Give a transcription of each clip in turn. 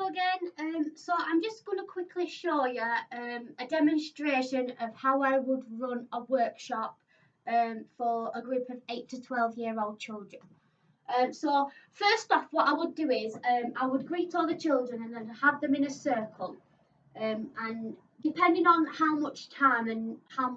again. So I'm just going to quickly show you a demonstration of how I would run a workshop for a group of 8 to 12-year-old children. So first off, what I would do is I would greet all the children and then have them in a circle. And depending on how much time and how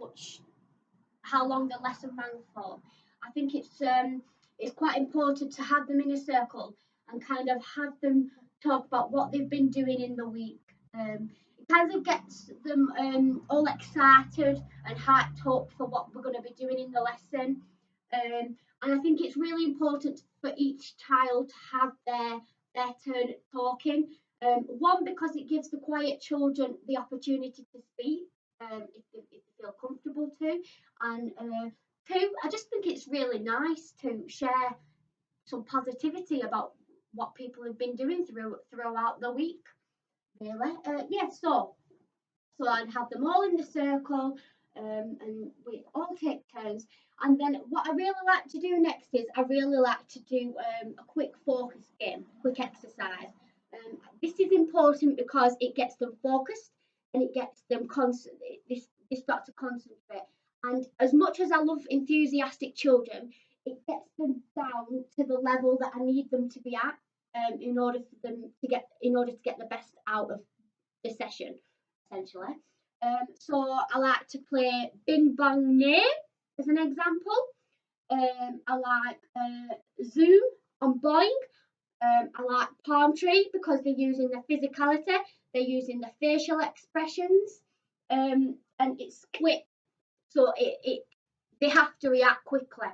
long the lesson ran for, I think it's quite important to have them in a circle and kind of have them talk about what they've been doing in the week. It kind of gets them all excited and hyped up for what we're going to be doing in the lesson. And I think it's really important for each child to have their turn talking. One, because it gives the quiet children the opportunity to speak if they feel comfortable to, and two, I just think it's really nice to share some positivity about what people have been doing throughout the week. Really, yeah. So I'd have them all in the circle, and we all take turns. And then what I really like to do next is I really like to do a quick focus game, quick exercise. This is important because it gets them focused and it gets them they start to concentrate. And as much as I love enthusiastic children, it gets them down to the level that I need them to be at in order to get the best out of the session, essentially. So I like to play Bing Bong Name as an example. I like Zoom on Boing. I like Palm Tree because they're using the physicality, they're using the facial expressions, and it's quick, so they have to react quickly.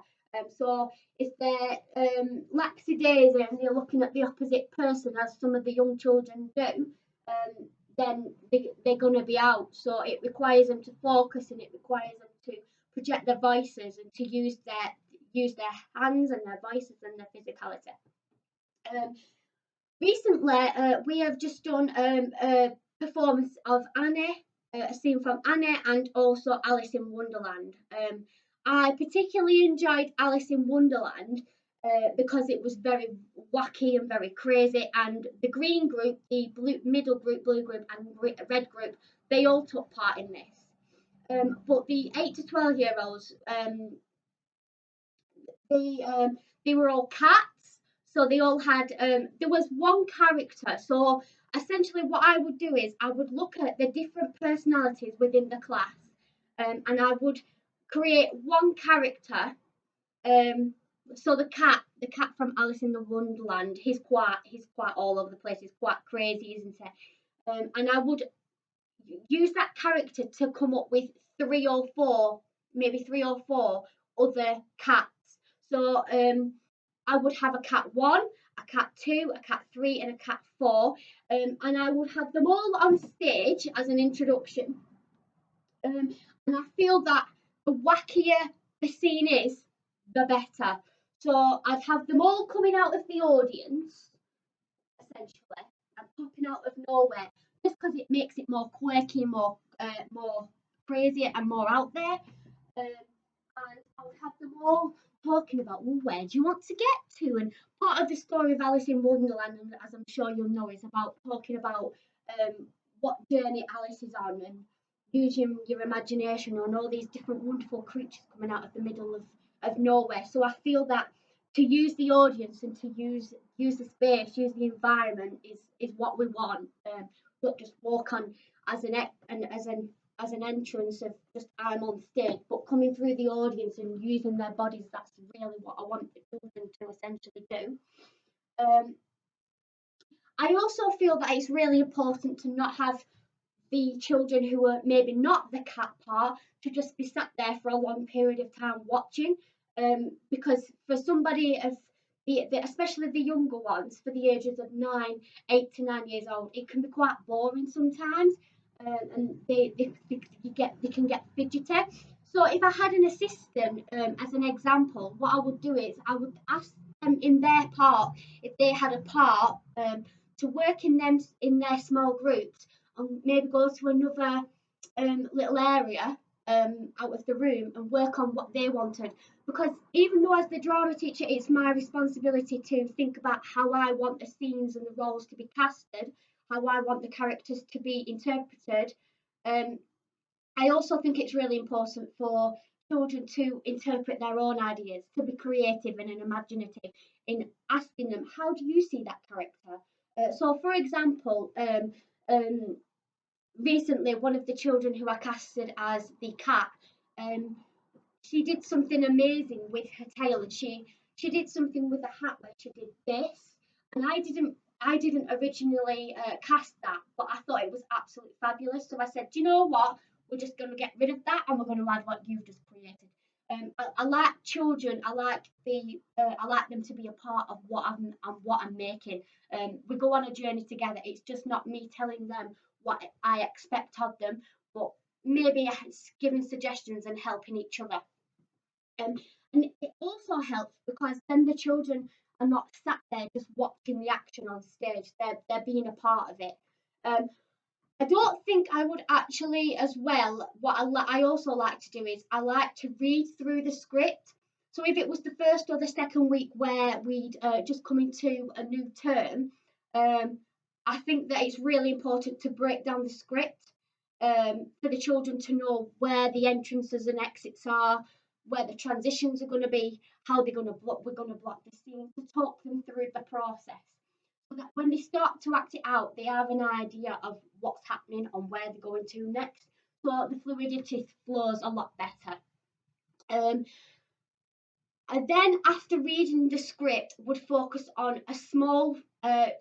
So if they're lackadaisy and they're looking at the opposite person, as some of the young children do, then they're going to be out. So it requires them to focus and it requires them to project their voices and to use their hands and their voices and their physicality. Recently, we have just done a performance of Annie, a scene from Annie, and also Alice in Wonderland. I particularly enjoyed Alice in Wonderland because it was very wacky and very crazy, and the green group, the middle group, blue group, and red group, they all took part in this. But the 8 to 12-year-olds, they were all cats, so they all had there was one character. So essentially what I would do is I would look at the different personalities within the class, and I would create one character. So the cat from Alice in the Wonderland, he's quite all over the place, he's quite crazy, isn't it? And I would use that character to come up with three or four other cats. So I would have a cat 1, a cat 2, a cat 3, and a cat 4, and I would have them all on stage as an introduction. And I feel that the wackier the scene is, the better. So I'd have them all coming out of the audience, essentially, and popping out of nowhere, just because it makes it more quirky, more crazy, and more out there. And I would have them all talking about, well, where do you want to get to? And part of the story of Alice in Wonderland, and as I'm sure you'll know, is about talking about what journey Alice is on and using your imagination on all these different wonderful creatures coming out of the middle of nowhere. So I feel that to use the audience and to use the space, use the environment is what we want. Not just walk on as an entrance of just I'm on stage, but coming through the audience and using their bodies. That's really what I want the children to essentially do. I also feel that it's really important to not have the children who are maybe not the cat part to just be sat there for a long period of time watching, because for somebody of especially the younger ones, for the ages of 8 to 9 years old, it can be quite boring sometimes, and they can get fidgety. So if I had an assistant, as an example, what I would do is I would ask them in their part, if they had a part, to work in their small groups and maybe go to another little area out of the room and work on what they wanted. Because even though as the drama teacher it's my responsibility to think about how I want the scenes and the roles to be casted, how I want the characters to be interpreted. I also think it's really important for children to interpret their own ideas, to be creative and imaginative in asking them, how do you see that character? So, for example, um, recently one of the children who I casted as the cat, um, she did something amazing with her tail, and she did something with the hat where she did this, and I didn't originally cast that, but I thought it was absolutely fabulous. So I said, do you know what? We're just going to get rid of that, and we're going to add what you've just created. I like children. I like them to be a part of what I'm making. We go on a journey together. It's just not me telling them what I expect of them, but maybe giving suggestions and helping each other. Um, and it also helps because then the children are not sat there just watching the action on stage. They're being a part of it. Um, I don't think I would actually, as well. What I also like to do is I like to read through the script. So if it was the first or the second week where we'd just come into a new term, um, I think that it's really important to break down the script, for the children to know where the entrances and exits are, where the transitions are going to be, how they're going to block. We're going to block the scene, to talk them through the process, so that when they start to act it out, they have an idea of what's happening and where they're going to next. So the fluidity flows a lot better. Um, I then, after reading the script, would focus on a small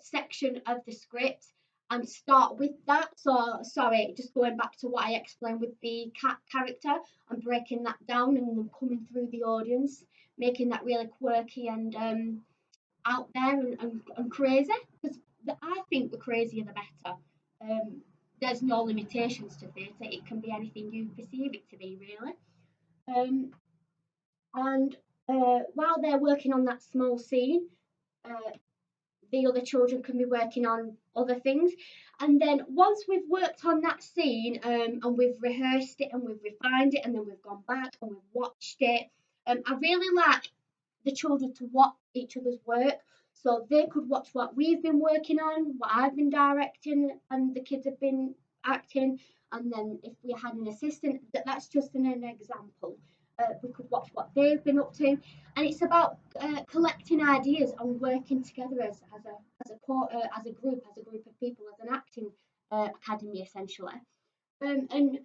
section of the script and start with that. So, sorry, just going back to what I explained with the cat character and breaking that down and then coming through the audience, making that really quirky and out there and crazy. Because I think the crazier the better. There's no limitations to theatre, it can be anything you perceive it to be, really. Um, and while they're working on that small scene, uh, the other children can be working on other things. And then once we've worked on that scene, and we've rehearsed it and we've refined it, and then we've gone back and we've watched it, I really like the children to watch each other's work. So they could watch what we've been working on, what I've been directing, and the kids have been acting. And then if we had an assistant, that's just an example. We could watch what they've been up to, and it's about collecting ideas and working together as a group of people, as an acting academy essentially, and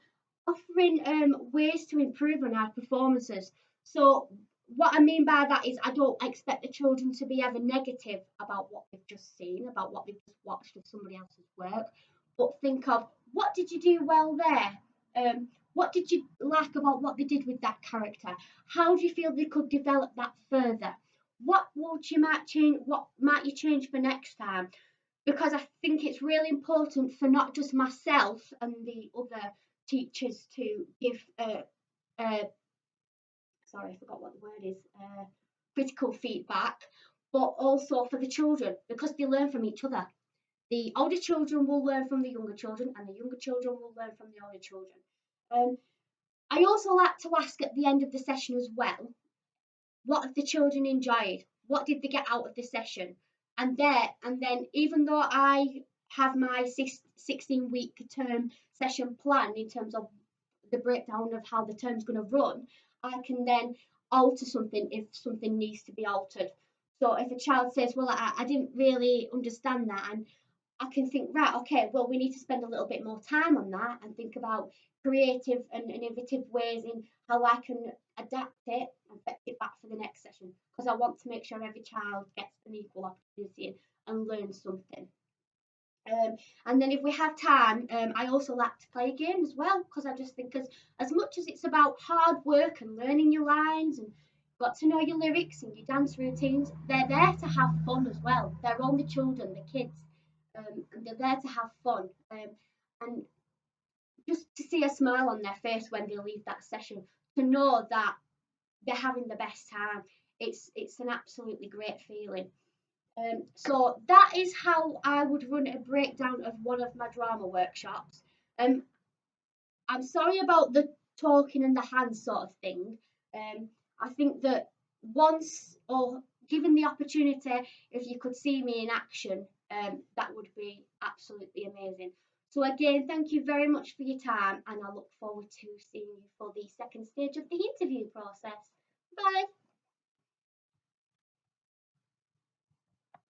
offering ways to improve on our performances. So what I mean by that is I don't expect the children to be ever negative about what they've just seen, about what they've just watched of somebody else's work, but think of what did you do well there? What did you like about what they did with that character? How do you feel they could develop that further? What would you might change? What might you change for next time? Because I think it's really important for not just myself and the other teachers to give uh, sorry, I forgot what the word is, critical feedback, but also for the children because they learn from each other. The older children will learn from the younger children, and the younger children will learn from the older children. Um, I also like to ask at the end of the session as well, what have the children enjoyed? What did they get out of the session? And then even though I have my 16-week term session planned in terms of the breakdown of how the term's going to run, I can then alter something if something needs to be altered. So if a child says, well, I didn't really understand that, and I can think, right, okay, well, we need to spend a little bit more time on that and think about creative and innovative ways in how I can adapt it and fetch it back for the next session, because I want to make sure every child gets an equal opportunity and learns something. And then if we have time, I also like to play a game as well, because I just think as much as it's about hard work and learning your lines and got to know your lyrics and your dance routines, they're there to have fun as well. They're only children, the kids, and they're there to have fun. And just to see a smile on their face when they leave that session, to know that they're having the best time, it's an absolutely great feeling. So that is how I would run a breakdown of one of my drama workshops. Um, I'm sorry about the talking and the hands sort of thing. I think that once or given the opportunity, if you could see me in action, that would be absolutely amazing. So again, thank you very much for your time, and I look forward to seeing you for the second stage of the interview process. Bye.